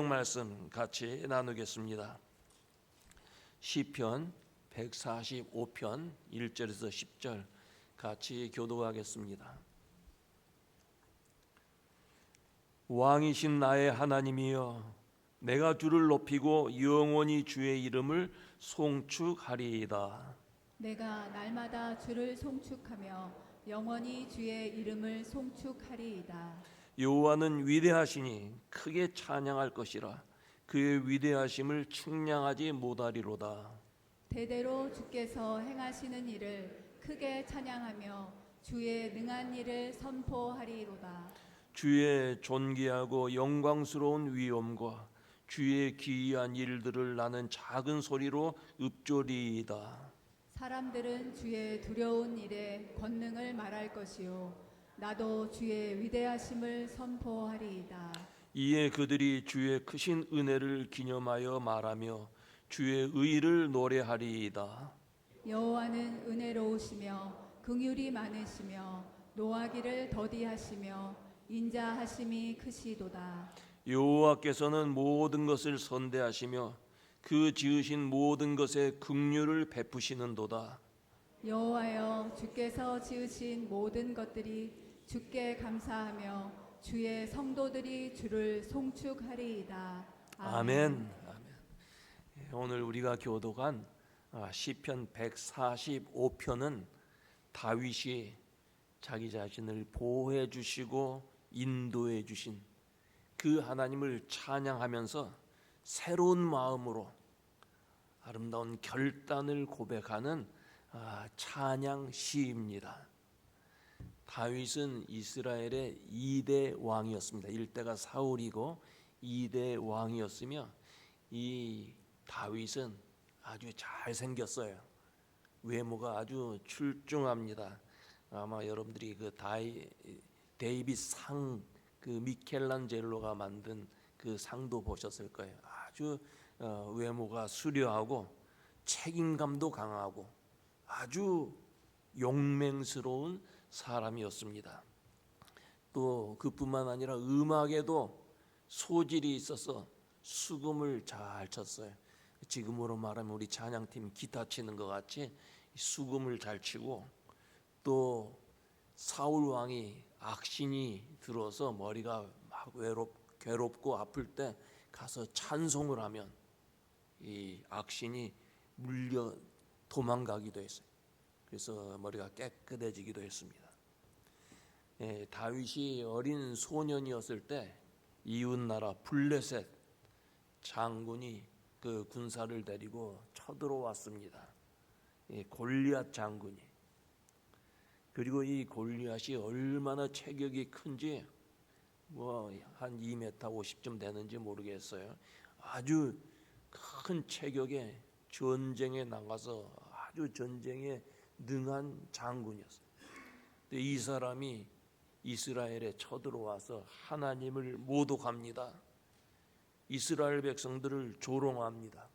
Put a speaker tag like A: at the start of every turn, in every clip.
A: 말씀 같이 나누겠습니다. 시편 145편 1절에서 10절 같이 교독하겠습니다. 왕이신 나의 하나님이여, 내가 주를 높이고 영원히 주의 이름을 송축하리이다.
B: 내가 날마다 주를 송축하며 영원히 주의 이름을 송축하리이다.
A: 여호와는 위대하시니 크게 찬양할 것이라. 그의 위대하심을 측량하지 못하리로다.
B: 대대로 주께서 행하시는 일을 크게 찬양하며 주의 능한 일을 선포하리로다.
A: 주의 존귀하고 영광스러운 위엄과 주의 기이한 일들을 나는 작은 소리로 읊조리이다.
B: 사람들은 주의 두려운 일에 권능을 말할 것이요 나도 주의 위대하심을 선포하리이다.
A: 이에 그들이 주의 크신 은혜를 기념하여 말하며 주의 의를 노래하리이다.
B: 여호와는 은혜로우시며 긍휼이 많으시며 노하기를 더디하시며 인자하심이 크시도다.
A: 여호와께서는 모든 것을 선대하시며 그 지으신 모든 것에 긍휼을 베푸시는도다.
B: 여호와여, 주께서 지으신 모든 것들이 주께 감사하며 주의 성도들이 주를 송축하리이다.
A: 아멘. 오늘 우리가 교독한 시편 145편은 다윗이 자기 자신을 보호해 주시고 인도해 주신 그 하나님을 찬양하면서 새로운 마음으로 아름다운 결단을 고백하는 찬양 시입니다. 다윗은 이스라엘의 2대 왕이었습니다. 1대가 사울이고 2대 왕이었으며 이 다윗은 아주 잘생겼어요. 외모가 아주 출중합니다. 아마 여러분들이 그 데이빗 상, 그 미켈란젤로가 만든 그 상도 보셨을 거예요. 아주 외모가 수려하고 책임감도 강하고 아주 용맹스러운 사람이었습니다. 또 그뿐만 아니라 음악에도 소질이 있어서 수금을 잘 쳤어요. 지금으로 말하면 우리 찬양팀 기타 치는 것 같이 수금을 잘 치고, 또 사울 왕이 악신이 들어서 머리가 막 괴롭고 아플 때 가서 찬송을 하면 이 악신이 물려 도망가기도 했어요. 그래서 머리가 깨끗해지기도 했습니다. 다윗이 어린 소년이었을 때 이웃나라 블레셋 장군이 그 군사를 데리고 쳐들어왔습니다. 골리앗 장군이. 그리고 이 골리앗이 얼마나 체격이 큰지 한 2m 50쯤 되는지 모르겠어요. 아주 큰 체격에 전쟁에 나가서 아주 전쟁에 능한 장군이었어요. 근데 이 사람이 이스라엘에 쳐들어와서 하나님을 모독합니다. 이스라엘 백성들을 조롱합니다.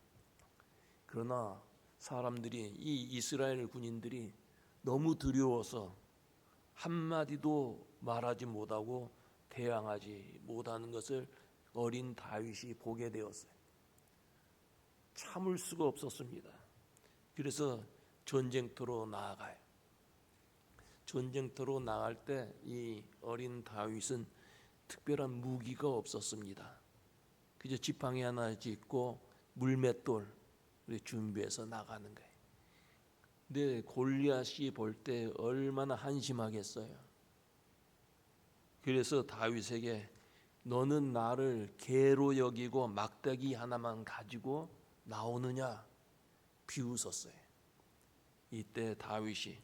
A: 그러나 사람들이, 이 이스라엘 군인들이 너무 두려워서 한마디도 말하지 못하고 대항하지 못하는 것을 어린 다윗이 보게 되었어요. 참을 수가 없었습니다. 그래서 전쟁터로 나아가요. 전쟁터로 나갈 때 이 어린 다윗은 특별한 무기가 없었습니다. 그저 지팡이 하나 짚고 물맷돌 준비해서 나가는 거예요. 근데 골리앗이 볼 때 얼마나 한심하겠어요. 그래서 다윗에게 너는 나를 개로 여기고 막대기 하나만 가지고 나오느냐 비웃었어요. 이때 다윗이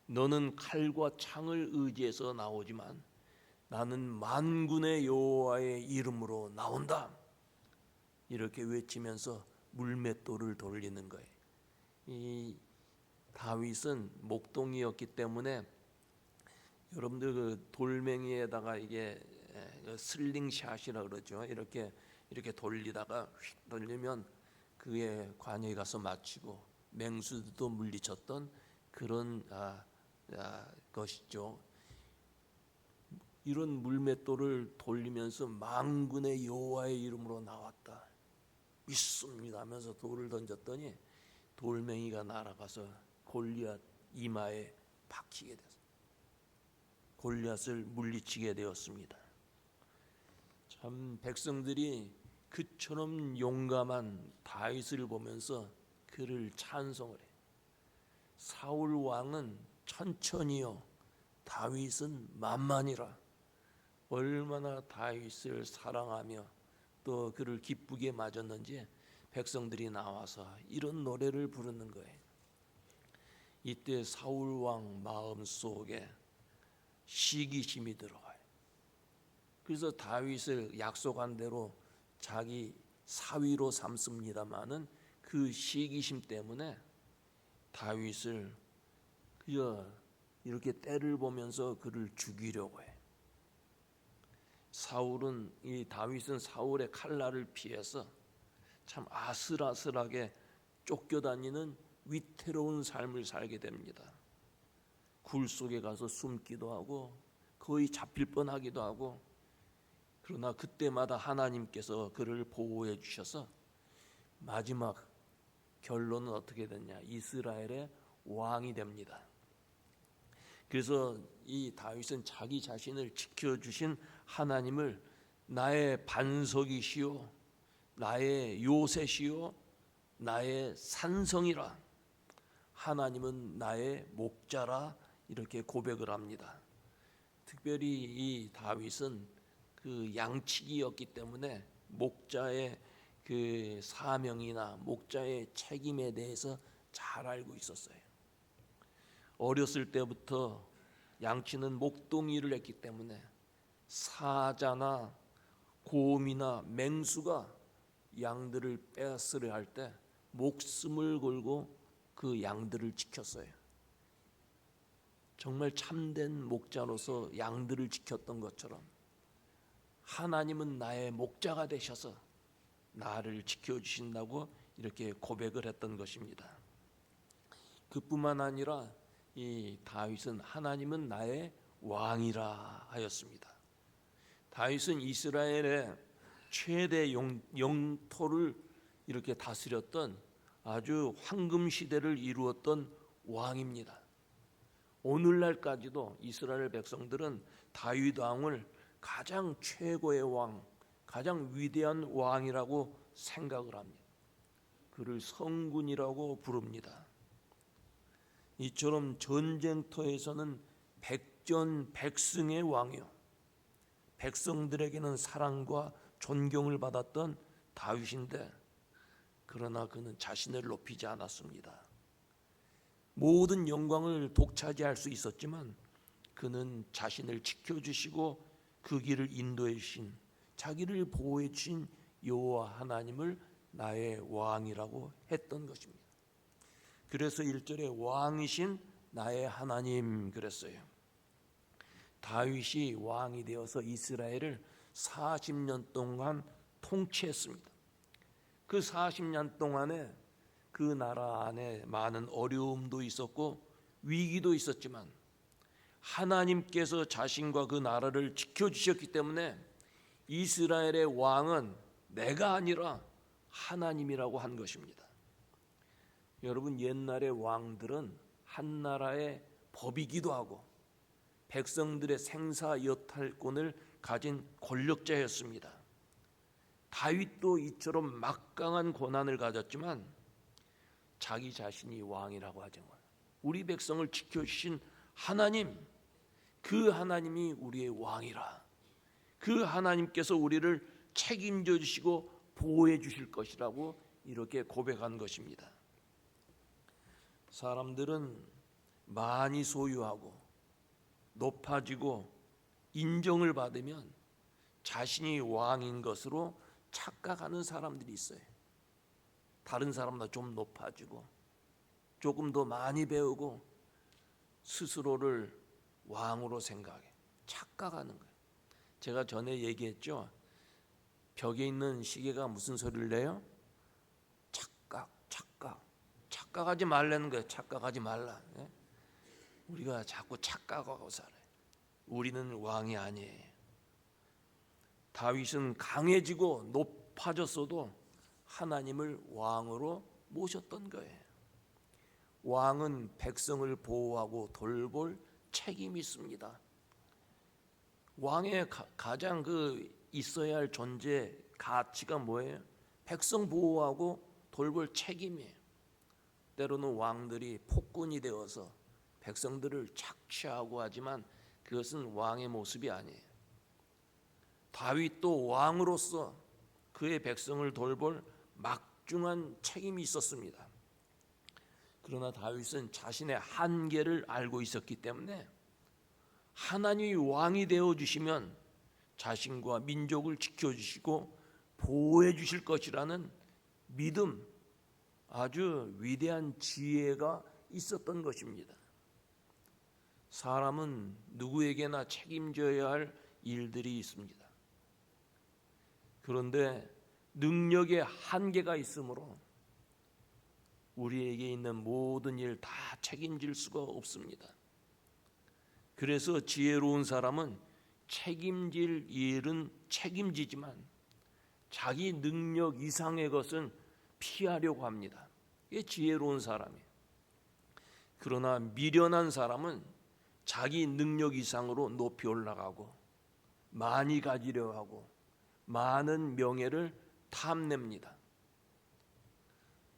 A: 너는 칼과 창을 의지해서 나오지만 나는 만군의 여호와의 이름으로 나온다, 이렇게 외치면서 물맷돌을 돌리는 거예요. 이 다윗은 목동이었기 때문에 여러분들 그 돌멩이에다가 이게 슬링샷이라 그러죠. 이렇게 돌리다가 휙 돌리면 그에 관역에 가서 맞추고 맹수도 물리쳤던 그런 것이죠. 이런 물맷돌을 돌리면서 만군의 여호와의 이름으로 나왔다 믿습니다 하면서 돌을 던졌더니 돌멩이가 날아가서 골리앗 이마에 박히게 됐어요. 골리앗을 물리치게 되었습니다. 참 백성들이 그처럼 용감한 다윗을 보면서 그를 찬송을 해요. 사울 왕은 천천히요 다윗은 만만이라. 얼마나 다윗을 사랑하며 또 그를 기쁘게 맞았는지 백성들이 나와서 이런 노래를 부르는 거예요. 이때 사울 왕 마음속에 시기심이 들어가요. 그래서 다윗을 약속한 대로 자기 사위로 삼습니다마는 그 시기심 때문에 다윗을 그저 이렇게 때를 보면서 그를 죽이려고 해. 다윗은 사울의 칼날을 피해서 참 아슬아슬하게 쫓겨다니는 위태로운 삶을 살게 됩니다. 굴 속에 가서 숨기도 하고 거의 잡힐 뻔하기도 하고, 그러나 그때마다 하나님께서 그를 보호해 주셔서 마지막 결론은 어떻게 됐냐? 이스라엘의 왕이 됩니다. 그래서 이 다윗은 자기 자신을 지켜주신 하나님을 나의 반석이시요 나의 요새시요 나의 산성이라, 하나님은 나의 목자라 이렇게 고백을 합니다. 특별히 이 다윗은 그 양치기였기 때문에 목자의 그 사명이나 목자의 책임에 대해서 잘 알고 있었어요. 어렸을 때부터 양치는 목동일을 했기 때문에 사자나 곰이나 맹수가 양들을 빼앗으려 할 때 목숨을 걸고 그 양들을 지켰어요. 정말 참된 목자로서 양들을 지켰던 것처럼 하나님은 나의 목자가 되셔서 나를 지켜주신다고 이렇게 고백을 했던 것입니다. 그뿐만 아니라 이 다윗은 하나님은 나의 왕이라 하였습니다. 다윗은 이스라엘의 최대 영토를 이렇게 다스렸던 아주 황금 시대를 이루었던 왕입니다. 오늘날까지도 이스라엘 백성들은 다윗 왕을 가장 최고의 왕, 가장 위대한 왕이라고 생각을 합니다. 그를 성군이라고 부릅니다. 이처럼 전쟁터에서는 백전백승의 왕이요, 백성들에게는 사랑과 존경을 받았던 다윗인데, 그러나 그는 자신을 높이지 않았습니다. 모든 영광을 독차지할 수 있었지만 그는 자신을 지켜주시고 그 길을 인도해 주신, 자기를 보호해 주신 여호와 하나님을 나의 왕이라고 했던 것입니다. 그래서 1절에 왕이신 나의 하나님 그랬어요. 다윗이 왕이 되어서 이스라엘을 40년 동안 통치했습니다. 그 40년 동안에 그 나라 안에 많은 어려움도 있었고 위기도 있었지만 하나님께서 자신과 그 나라를 지켜주셨기 때문에 이스라엘의 왕은 내가 아니라 하나님이라고 한 것입니다. 여러분, 옛날의 왕들은 한 나라의 법이기도 하고 백성들의 생사 여탈권을 가진 권력자였습니다. 다윗도 이처럼 막강한 권한을 가졌지만 자기 자신이 왕이라고 하지 마. 우리 백성을 지켜주신 하나님, 그 하나님이 우리의 왕이라. 그 하나님께서 우리를 책임져 주시고 보호해 주실 것이라고 이렇게 고백한 것입니다. 사람들은 많이 소유하고 높아지고 인정을 받으면 자신이 왕인 것으로 착각하는 사람들이 있어요. 다른 사람보다 좀 높아지고 조금 더 많이 배우고 스스로를 왕으로 생각해 착각하는 거예요. 제가 전에 얘기했죠. 벽에 있는 시계가 무슨 소리를 내요? 착각하지 말라는 거예요. 착각하지 말라. 우리가 자꾸 착각하고 살아요. 우리는 왕이 아니에요. 다윗은 강해지고 높아졌어도 하나님을 왕으로 모셨던 거예요. 왕은 백성을 보호하고 돌볼 책임이 있습니다. 왕의 가장 있어야 할 존재 가치가 뭐예요? 백성 보호하고 돌볼 책임이에요. 때로는 왕들이 폭군이 되어서 백성들을 착취하고 하지만 그것은 왕의 모습이 아니에요. 다윗도 왕으로서 그의 백성을 돌볼 막중한 책임이 있었습니다. 그러나 다윗은 자신의 한계를 알고 있었기 때문에 하나님이 왕이 되어주시면 자신과 민족을 지켜주시고 보호해 주실 것이라는 믿음, 아주 위대한 지혜가 있었던 것입니다. 사람은 누구에게나 책임져야 할 일들이 있습니다. 그런데 능력의 한계가 있으므로 우리에게 있는 모든 일 다 책임질 수가 없습니다. 그래서 지혜로운 사람은 책임질 일은 책임지지만 자기 능력 이상의 것은 피하려고 합니다. 이게 지혜로운 사람이에요. 그러나 미련한 사람은 자기 능력 이상으로 높이 올라가고 많이 가지려 하고 많은 명예를 탐냅니다.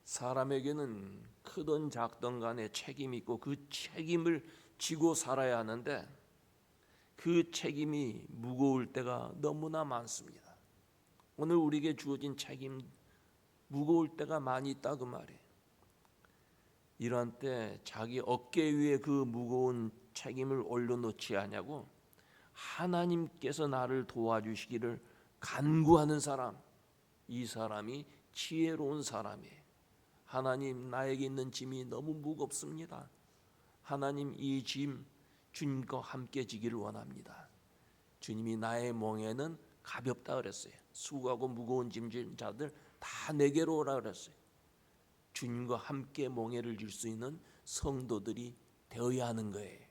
A: 사람에게는 크든 작든 간에 책임이 있고 그 책임을 지고 살아야 하는데 그 책임이 무거울 때가 너무나 많습니다. 오늘 우리에게 주어진 책임 무거울 때가 많이 있다 그 말이에요. 이러한 때 자기 어깨 위에 그 무거운 책임을 올려놓지 않냐고 하나님께서 나를 도와주시기를 간구하는 사람, 이 사람이 지혜로운 사람이에요. 하나님, 나에게 있는 짐이 너무 무겁습니다. 하나님, 이 짐 주님과 함께 지기를 원합니다. 주님이 나의 멍에는 가볍다 그랬어요. 수고하고 무거운 짐진 자들 다 내게로 오라 그랬어요. 주님과 함께 멍에를 질 수 있는 성도들이 되어야 하는 거예요.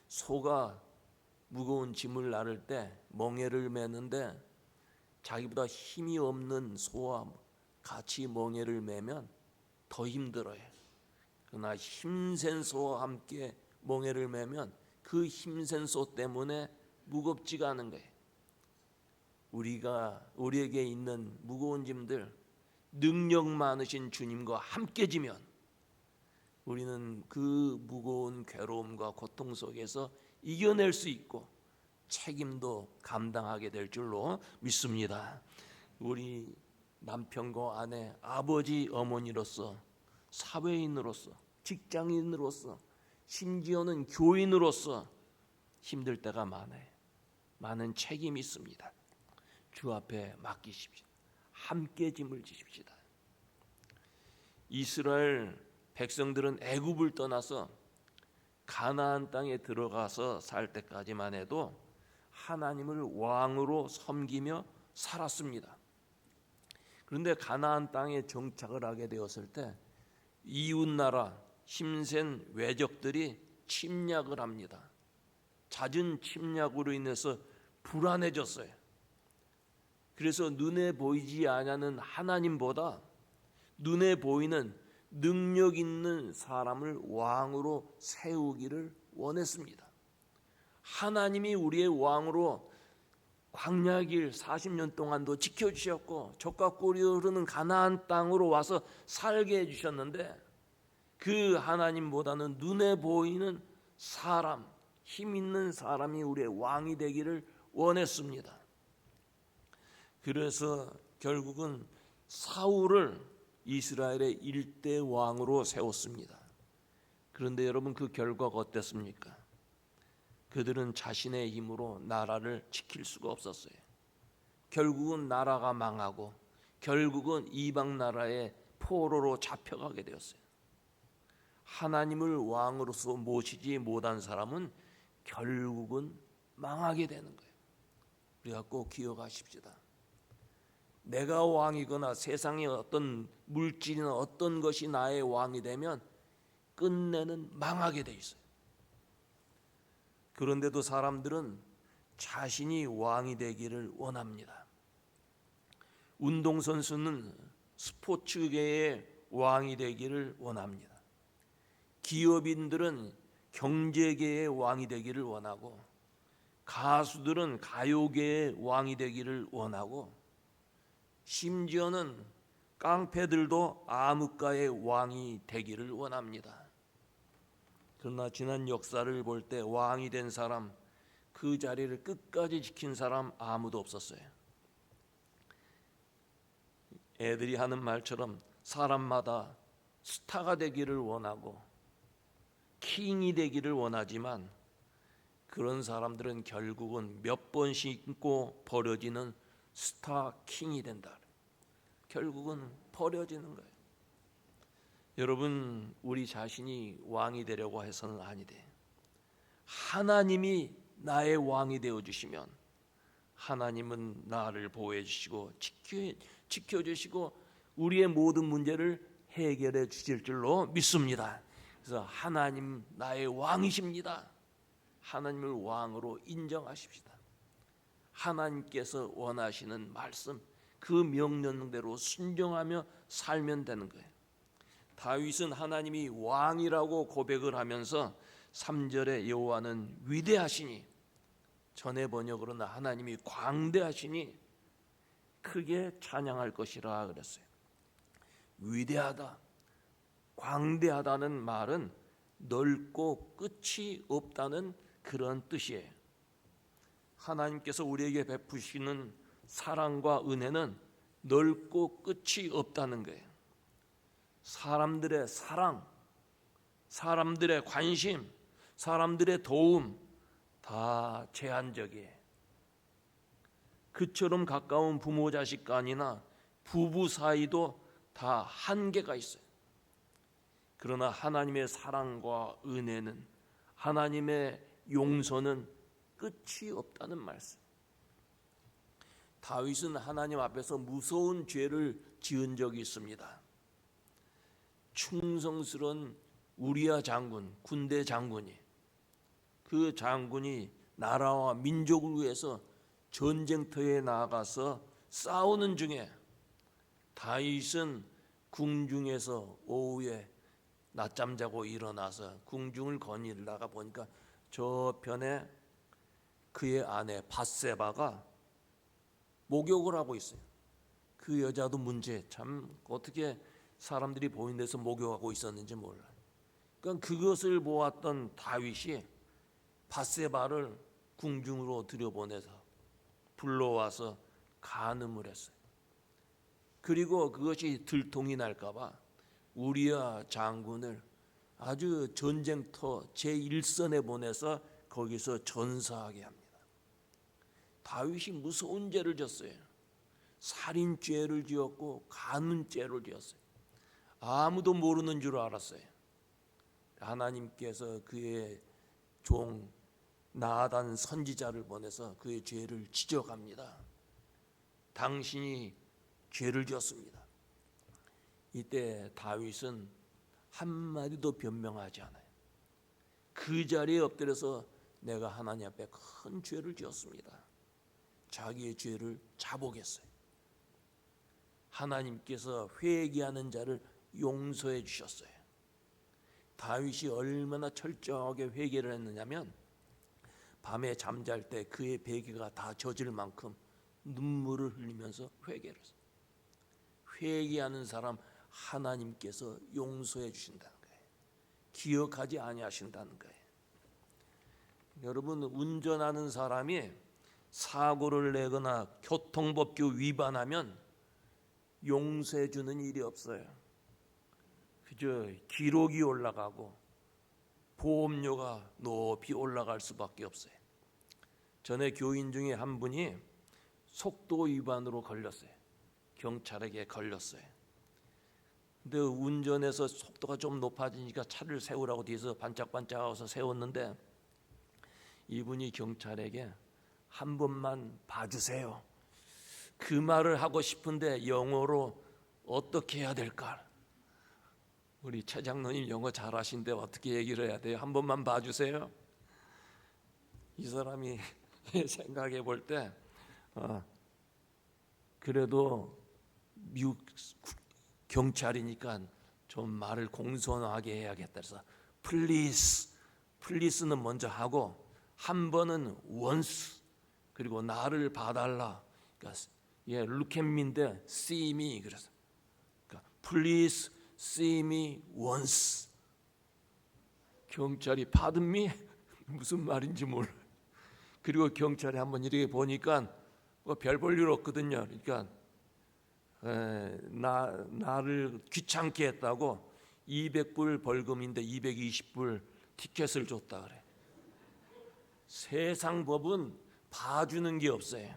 A: 소가 무거운 짐을 나를 때 멍에를 매는데 자기보다 힘이 없는 소와 같이 멍에를 매면 더 힘들어요. 그러나 힘센 소와 함께 멍에를 매면 그 힘센 소 때문에 무겁지가 않은 거예요. 우리에게 있는 무거운 짐들 능력 많으신 주님과 함께 지면 우리는 그 무거운 괴로움과 고통 속에서 이겨낼 수 있고 책임도 감당하게 될 줄로 믿습니다. 우리 남편과 아내, 아버지, 어머니로서, 사회인으로서, 직장인으로서, 심지어는 교인으로서 힘들 때가 많아요. 많은 책임이 있습니다. 주 앞에 맡기십시오. 함께 짐을 지십시다. 이스라엘 백성들은 애굽을 떠나서 가나안 땅에 들어가서 살 때까지만 해도 하나님을 왕으로 섬기며 살았습니다. 그런데 가나안 땅에 정착을 하게 되었을 때 이웃나라 힘센 외적들이 침략을 합니다. 잦은 침략으로 인해서 불안해졌어요. 그래서 눈에 보이지 않는 하나님보다 눈에 보이는 능력 있는 사람을 왕으로 세우기를 원했습니다. 하나님이 우리의 왕으로 광야 길 40년 동안도 지켜주셨고 젖과 꿀이 흐르는 가나안 땅으로 와서 살게 해주셨는데 그 하나님보다는 눈에 보이는 사람, 힘 있는 사람이 우리의 왕이 되기를 원했습니다. 그래서 결국은 사울을 이스라엘의 일대 왕으로 세웠습니다. 그런데 여러분 그 결과가 어땠습니까? 그들은 자신의 힘으로 나라를 지킬 수가 없었어요. 결국은 나라가 망하고 결국은 이방 나라의 포로로 잡혀가게 되었어요. 하나님을 왕으로서 모시지 못한 사람은 결국은 망하게 되는 거예요. 우리가 꼭 기억하십시다. 내가 왕이거나 세상의 어떤 물질이나 어떤 것이 나의 왕이 되면 끝내는 망하게 돼 있어요. 그런데도 사람들은 자신이 왕이 되기를 원합니다. 운동선수는 스포츠계의 왕이 되기를 원합니다. 기업인들은 경제계의 왕이 되기를 원하고, 가수들은 가요계의 왕이 되기를 원하고, 심지어는 깡패들도 암흑가의 왕이 되기를 원합니다. 그러나 지난 역사를 볼 때 왕이 된 사람, 그 자리를 끝까지 지킨 사람 아무도 없었어요. 애들이 하는 말처럼 사람마다 스타가 되기를 원하고 킹이 되기를 원하지만, 그런 사람들은 결국은 몇 번 신고 버려지는 스타 킹이 된다. 결국은 버려지는 거예요. 여러분, 우리 자신이 왕이 되려고 해서는 아니돼. 하나님이 나의 왕이 되어주시면 하나님은 나를 보호해 주시고 지켜주시고 우리의 모든 문제를 해결해 주실 줄로 믿습니다. 그래서 하나님 나의 왕이십니다. 하나님을 왕으로 인정하십시다. 하나님께서 원하시는 말씀, 그 명령대로 순종하며 살면 되는 거예요. 다윗은 하나님이 왕이라고 고백을 하면서 3절에 여호와는 위대하시니, 전의 번역으로는 하나님이 광대하시니 크게 찬양할 것이라 그랬어요. 위대하다, 광대하다는 말은 넓고 끝이 없다는 그런 뜻이에요. 하나님께서 우리에게 베푸시는 사랑과 은혜는 넓고 끝이 없다는 거예요. 사람들의 사랑, 사람들의 관심, 사람들의 도움 다 제한적이에요. 그처럼 가까운 부모 자식 간이나 부부 사이도 다 한계가 있어요. 그러나 하나님의 사랑과 은혜는, 하나님의 용서는 끝이 없다는 말씀. 다윗은 하나님 앞에서 무서운 죄를 지은 적이 있습니다. 충성스러운 우리야 장군, 군대 장군이, 그 장군이 나라와 민족을 위해서 전쟁터에 나가서 싸우는 중에 다윗은 궁중에서 오후에 낮잠 자고 일어나서 궁중을 거닐다가 보니까 저편에 그의 아내 밧세바가 목욕을 하고 있어요. 그 여자도 문제, 참 어떻게 사람들이 보이는 데서 목욕하고 있었는지 몰라요. 그러니까 그것을 보았던 다윗이 밧세바를 궁중으로 들여보내서 불러와서 간음을 했어요. 그리고 그것이 들통이 날까 봐 우리야 장군을 아주 전쟁터 제1선에 보내서 거기서 전사하게 합니다. 다윗이 무서운 죄를 졌어요. 살인죄를 지었고 간음죄를 지었어요. 아무도 모르는 줄 알았어요. 하나님께서 그의 종 나단 선지자를 보내서 그의 죄를 지적합니다. 당신이 죄를 지었습니다. 이때 다윗은 한마디도 변명하지 않아요. 그 자리에 엎드려서 내가 하나님 앞에 큰 죄를 지었습니다. 자기의 죄를 자복했어요. 하나님께서 회개하는 자를 용서해 주셨어요. 다윗이 얼마나 철저하게 회개를 했느냐면 밤에 잠잘 때 그의 베개가 다 젖을 만큼 눈물을 흘리면서 회개를 했어요. 회개하는 사람 하나님께서 용서해 주신다는 거예요. 기억하지 아니하신다는 거예요. 여러분, 운전하는 사람이 사고를 내거나 교통법규 위반하면 용서해 주는 일이 없어요. 그저 기록이 올라가고 보험료가 높이 올라갈 수밖에 없어요. 전에 교인 중에 한 분이 속도 위반으로 걸렸어요. 경찰에게 걸렸어요. 근데 운전해서 속도가 좀 높아지니까 차를 세우라고 뒤에서 반짝반짝하고서 세웠는데 이분이 경찰에게 한 번만 봐주세요. 그 말을 하고 싶은데 영어로 어떻게 해야 될까? 우리 최 장로님 영어 잘하신데 어떻게 얘기를 해야 돼요? 한 번만 봐주세요. 이 사람이 생각해 볼 때 그래도 미국 경찰이니까 좀 말을 공손하게 해야겠다 해서 플리스는 먼저 하고 한 번은 once 그리고 나를 봐달라. 그러니까 look at me인데 see me 그래서 그러니까 please see me once. 경찰이 pardon me 무슨 말인지 몰라. 그리고 경찰이 한번 이렇게 보니까 뭐 별 볼 일 없거든요. 그러니까 나를 귀찮게 했다고 200불 벌금인데 220불 티켓을 줬다 그래. 세상 법은 봐주는 게 없어요.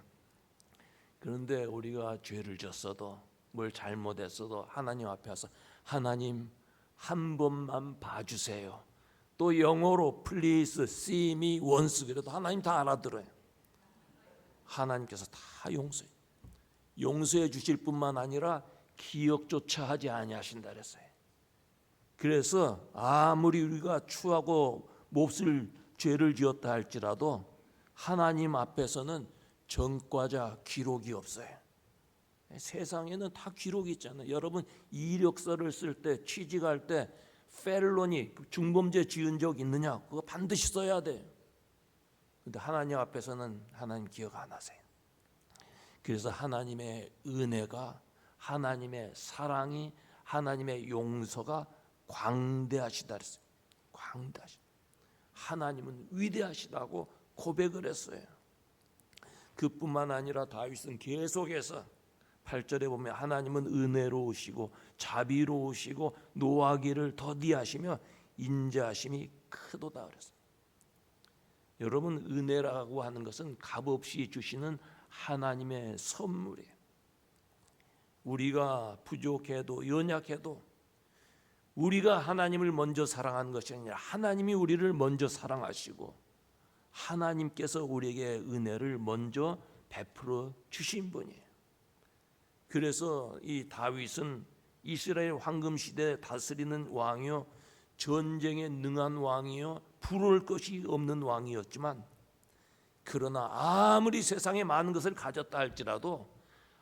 A: 그런데 우리가 죄를 졌어도 뭘 잘못했어도 하나님 앞에 와서 하나님 한 번만 봐주세요. 또 영어로 please see me once 그래도 하나님 다 알아들어요. 하나님께서 다 용서해 주실 뿐만 아니라 기억조차 하지 아니하신다 그랬어요. 그래서 아무리 우리가 추하고 몹쓸 죄를 지었다 할지라도 하나님 앞에서는 전과자 기록이 없어요. 세상에는 다 기록이 있잖아요. 여러분 이력서를 쓸 때 취직할 때 펠로니 중범죄 지은 적 있느냐? 그거 반드시 써야 돼요. 근데 하나님 앞에서는 하나님 기억 안 하세요. 그래서 하나님의 은혜가 하나님의 사랑이 하나님의 용서가 광대하시다 그랬어요. 광대하시다. 하나님은 위대하시다고 고백을 했어요. 그뿐만 아니라 다윗은 계속해서 8절에 보면 하나님은 은혜로우시고 자비로우시고 노하기를 더디하시며 인자하심이 크도다 그랬어요. 여러분 은혜라고 하는 것은 값없이 주시는 하나님의 선물이에요. 우리가 부족해도 연약해도 우리가 하나님을 먼저 사랑하는 것이 아니라 하나님이 우리를 먼저 사랑하시고 하나님께서 우리에게 은혜를 먼저 베풀어 주신 분이에요. 그래서 이 다윗은 이스라엘 황금 시대에 다스리는 왕이요 전쟁에 능한 왕이요 부러울 것이 없는 왕이었지만 그러나 아무리 세상에 많은 것을 가졌다 할지라도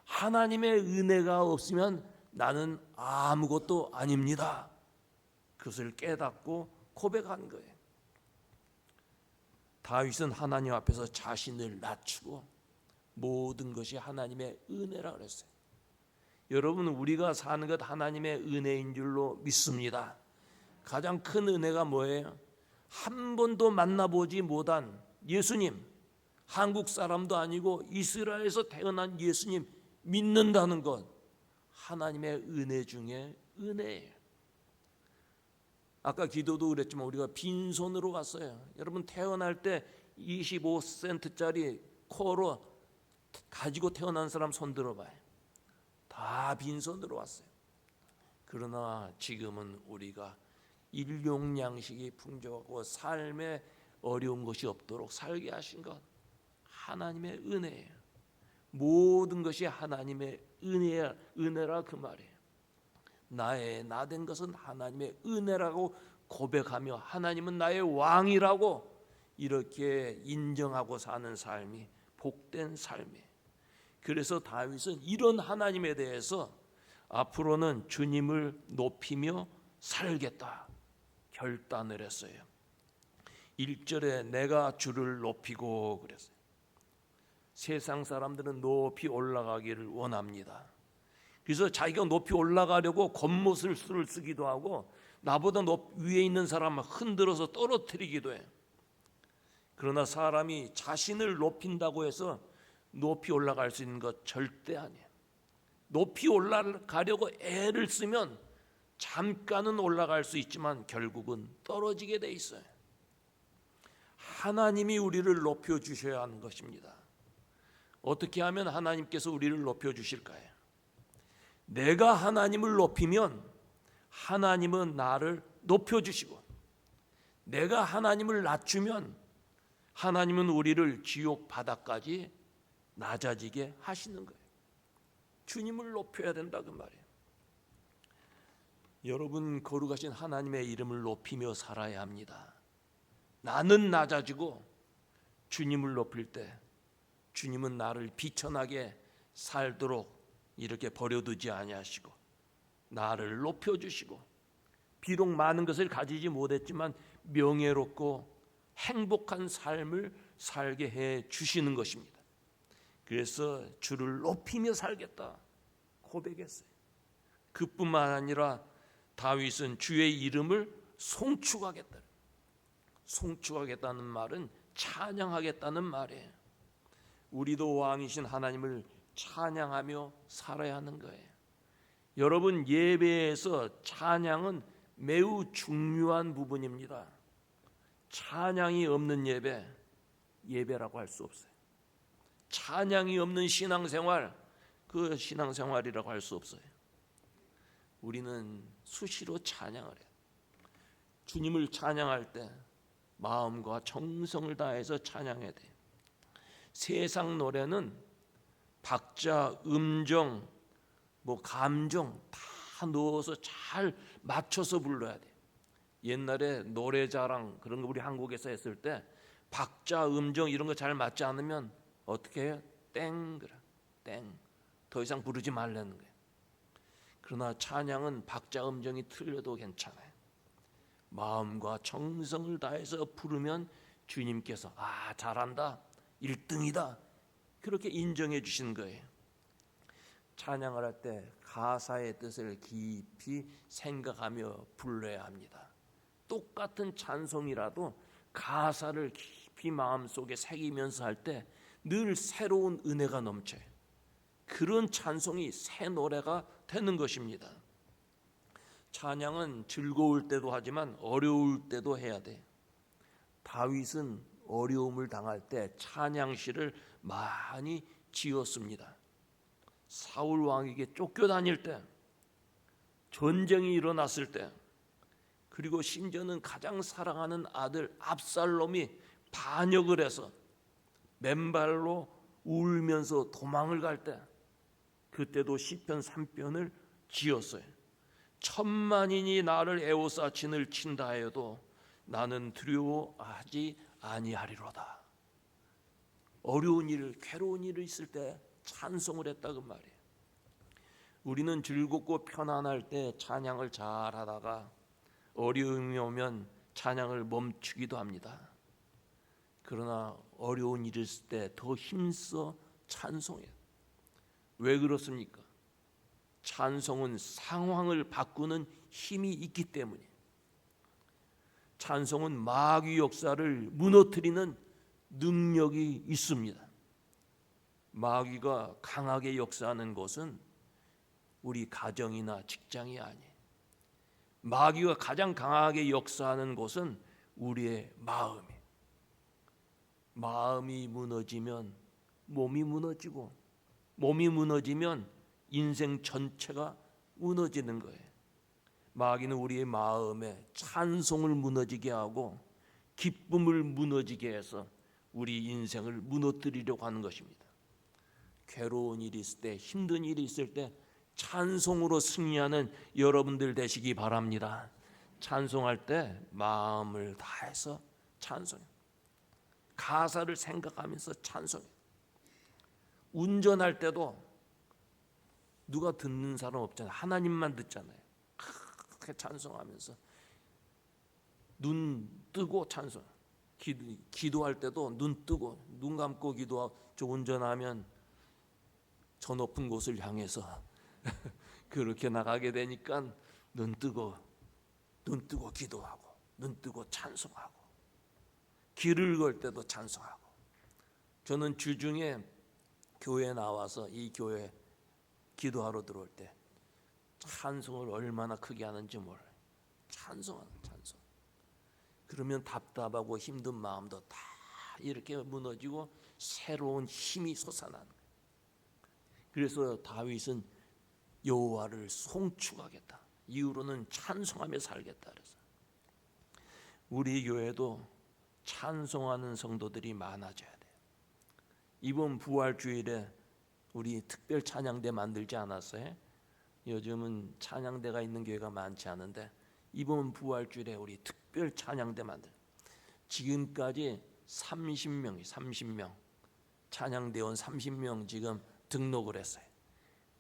A: 하나님의 은혜가 없으면 나는 아무것도 아닙니다. 그것을 깨닫고 고백한 거예요. 다윗은 하나님 앞에서 자신을 낮추고 모든 것이 하나님의 은혜라 그랬어요. 여러분 우리가 사는 것 하나님의 은혜인 줄로 믿습니다. 가장 큰 은혜가 뭐예요? 한 번도 만나보지 못한 예수님, 한국 사람도 아니고 이스라엘에서 태어난 예수님 믿는다는 것 하나님의 은혜 중에 은혜예요. 아까 기도도 그랬지만 우리가 빈손으로 갔어요. 여러분 태어날 때 25센트짜리 코로 가지고 태어난 사람 손 들어봐요. 다 빈손으로 왔어요. 그러나 지금은 우리가 일용양식이 풍족하고 삶에 어려운 것이 없도록 살게 하신 것 하나님의 은혜예요. 모든 것이 하나님의 은혜라 그 말이에요. 나 된 것은 하나님의 은혜라고 고백하며 하나님은 나의 왕이라고 이렇게 인정하고 사는 삶이 복된 삶이에요. 그래서 다윗은 이런 하나님에 대해서 앞으로는 주님을 높이며 살겠다 결단을 했어요. 1절에 내가 주를 높이고 그랬어요. 세상 사람들은 높이 올라가기를 원합니다. 그래서 자기가 높이 올라가려고 겉모습을 쓰기도 하고 나보다 위에 있는 사람을 흔들어서 떨어뜨리기도 해요. 그러나 사람이 자신을 높인다고 해서 높이 올라갈 수 있는 것 절대 아니에요. 높이 올라가려고 애를 쓰면 잠깐은 올라갈 수 있지만 결국은 떨어지게 돼 있어요. 하나님이 우리를 높여주셔야 하는 것입니다. 어떻게 하면 하나님께서 우리를 높여주실까요? 내가 하나님을 높이면 하나님은 나를 높여주시고 내가 하나님을 낮추면 하나님은 우리를 지옥 바닥까지 낮아지게 하시는 거예요. 주님을 높여야 된다 그 말이에요. 여러분 거룩하신 하나님의 이름을 높이며 살아야 합니다. 나는 낮아지고 주님을 높일 때 주님은 나를 비천하게 살도록 이렇게 버려두지 아니하시고 나를 높여주시고 비록 많은 것을 가지지 못했지만 명예롭고 행복한 삶을 살게 해 주시는 것입니다. 그래서 주를 높이며 살겠다 고백했어요. 그뿐만 아니라 다윗은 주의 이름을 송축하겠다. 송축하겠다는 말은 찬양하겠다는 말이에요. 우리도 왕이신 하나님을 찬양하며 살아야 하는 거예요. 여러분, 예배에서 찬양은 매우 중요한 부분입니다. 찬양이 없는 예배라고 할 수 없어요. 찬양이 없는 신앙생활, 그 신앙생활이라고 할 수 없어요. 우리는 수시로 찬양을 해요. 주님을 찬양할 때 마음과 정성을 다해서 찬양해야 돼요. 세상 노래는 박자, 음정, 감정 다 넣어서 잘 맞춰서 불러야 돼요. 옛날에 노래자랑 그런 거 우리 한국에서 했을 때 박자, 음정 이런 거 잘 맞지 않으면 어떻게 해요? 땡 그래. 땡. 더 이상 부르지 말라는 거예요. 그러나 찬양은 박자, 음정이 틀려도 괜찮아요. 마음과 정성을 다해서 부르면 주님께서 잘한다, 1등이다 그렇게 인정해 주시는 거예요. 찬양을 할 때 가사의 뜻을 깊이 생각하며 불러야 합니다. 똑같은 찬송이라도 가사를 깊이 마음속에 새기면서 할 때 늘 새로운 은혜가 넘쳐요. 그런 찬송이 새 노래가 되는 것입니다. 찬양은 즐거울 때도 하지만 어려울 때도 해야 돼. 다윗은 어려움을 당할 때 찬양시를 많이 지었습니다. 사울 왕에게 쫓겨다닐 때, 전쟁이 일어났을 때, 그리고 심지어는 가장 사랑하는 아들 압살롬이 반역을 해서 맨발로 울면서 도망을 갈 때, 그때도 시편 3편을 지었어요. 천만인이 나를 에워싸친을 친다 하여도 나는 두려워하지 아니하리로다. 어려운 일, 괴로운 일이 있을 때 찬송을 했다 그 말이에요. 우리는 즐겁고 편안할 때 찬양을 잘하다가 어려움이 오면 찬양을 멈추기도 합니다. 그러나 어려운 일이 있을 때 더 힘써 찬송해요. 왜 그렇습니까? 찬송은 상황을 바꾸는 힘이 있기 때문이에요. 찬송은 마귀 역사를 무너뜨리는 능력이 있습니다. 마귀가 강하게 역사하는 곳은 우리 가정이나 직장이 아니에요. 마귀가 가장 강하게 역사하는 곳은 우리의 마음이에요. 마음이 무너지면 몸이 무너지고, 몸이 무너지면 인생 전체가 무너지는 거예요. 마귀는 우리의 마음에 찬송을 무너지게 하고 기쁨을 무너지게 해서 우리 인생을 무너뜨리려고 하는 것입니다. 괴로운 일이 있을 때, 힘든 일이 있을 때 찬송으로 승리하는 여러분들 되시기 바랍니다. 찬송할 때 마음을 다해서 찬송해요. 가사를 생각하면서 찬송해요. 운전할 때도 누가 듣는 사람 없잖아요. 하나님만 듣잖아요. 그렇게 찬송하면서 눈 뜨고 찬송. 기도할 때도 눈 뜨고 눈 감고 기도하고, 저 운전하면 저 높은 곳을 향해서 그렇게 나가게 되니까 눈 뜨고 기도하고, 눈 뜨고 찬송하고, 길을 걸 때도 찬송하고. 저는 주중에 교회에 나와서 이 교회 기도하러 들어올 때 찬송을 얼마나 크게 하는지 몰라요. 찬송. 그러면 답답하고 힘든 마음도 다 이렇게 무너지고 새로운 힘이 솟아나는 거예요. 그래서 다윗은 여호와를 송축하겠다, 이후로는 찬송하며 살겠다 그래서 우리 교회도 찬송하는 성도들이 많아져야 돼요. 이번 부활주일에 우리 특별 찬양대 만들지 않았어요? 요즘은 찬양대가 있는 교회가 많지 않은데 이번 부활주일에 우리 특별 찬양대 만들. 지금까지 30명 찬양대원 30명 지금 등록을 했어요.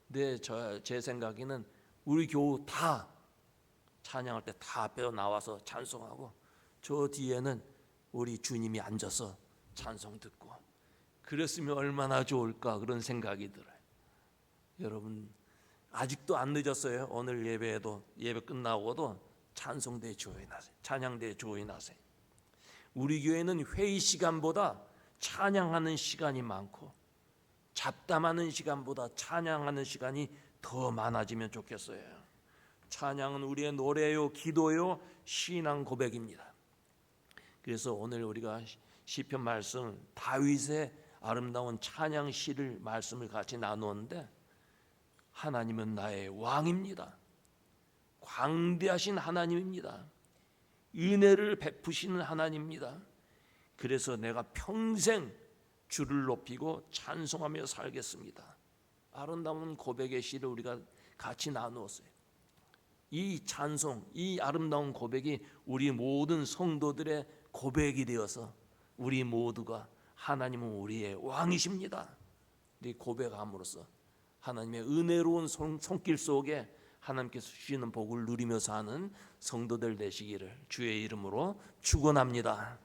A: 근데 제 생각에는 우리 교우 다 찬양할 때 다 앞에 나와서 찬송하고 저 뒤에는 우리 주님이 앉아서 찬송 듣고 그랬으면 얼마나 좋을까 그런 생각이 들어요. 여러분 아직도 안 늦었어요. 오늘 예배에도 예배 끝나고도 찬송대 조인하세요. 찬양대 조인하세요. 우리 교회는 회의 시간보다 찬양하는 시간이 많고 잡담하는 시간보다 찬양하는 시간이 더 많아지면 좋겠어요. 찬양은 우리의 노래요, 기도요, 신앙 고백입니다. 그래서 오늘 우리가 시편 말씀 다윗의 아름다운 찬양 시를 말씀을 같이 나누었는데 하나님은 나의 왕입니다. 광대하신 하나님입니다. 은혜를 베푸시는 하나님입니다. 그래서 내가 평생 주를 높이고 찬송하며 살겠습니다. 아름다운 고백의 시를 우리가 같이 나누었어요. 이 찬송, 이 아름다운 고백이 우리 모든 성도들의 고백이 되어서 우리 모두가 하나님은 우리의 왕이십니다. 이 고백함으로써 하나님의 은혜로운 손길 속에 하나님께서 주시는 복을 누리며 사는 성도들 되시기를 주의 이름으로 축원합니다.